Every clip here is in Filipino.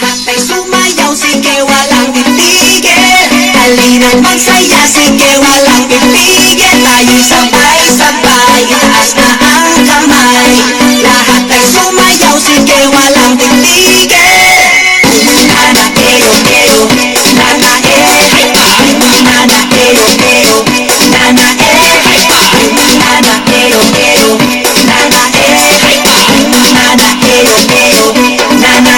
Lahat ay sumayaw, sige walang titigil. Halina't magsaya, sige walang pipigil. Tayo'y sabay-sabay, itaas na ang kamay. Lahat ay sumayaw, sige walang titigil. Nana eo eo, nana nana eo eo, nana nana eo eo, nana nana eo eo, nana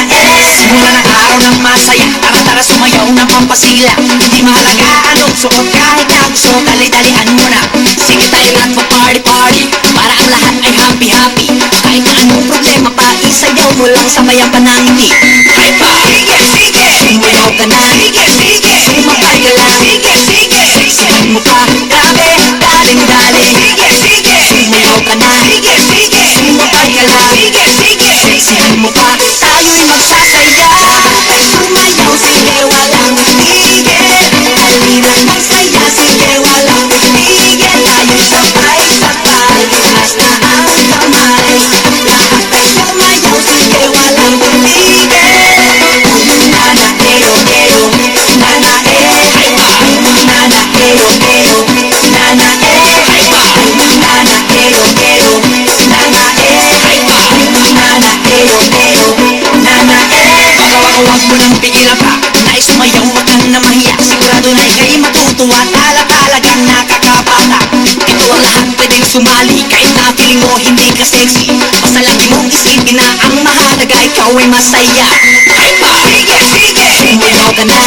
Simula ng araw ng masaya, tara sumayaw ng pampasila. Hindi mahalaga anong suot, kahit na gusto, dali-dalihan mo na. Sige tayo lahat mag-party-party, para ang lahat ay happy-happy. Kahit na anong problema pa, isayaw mo lang sabay ang panangiti. Hypa! Sige, sige! Sumayaw ka na. Sige, sige! Sumakay ka lang. Sige, sige! Siksihan mo pa, grabe, daling-dali. Sige, sige! Sumayaw ka na. Sige, sige! Sumakay ka lang. Sige, sige! Siksihan mo pa, tayo'y magsasaya. Ay sumayaw, sige, walang tigil. Halina't magsaya, sige, walang tigil. Tayo'y sabay-sabay, itaas na ang kamay. Lahat ay sumayaw, sige, walang tigil. Nana eo eo, nana nana eo eo, nana nana eo eo, nana nana eo eo, nana Wag mo nang pigilan pa, nais sumayaw, wag kang na mahiya. Sigurado na ika'y matutuwa, talagang nakakabata. Ito ang lahat pwedeng sumali, kahit na feeling mo hindi ka sexy. Basta lagi mong isipin na ang mahalaga, ikaw ay masaya. Hypa! Sige, sige! Sumayaw ka na.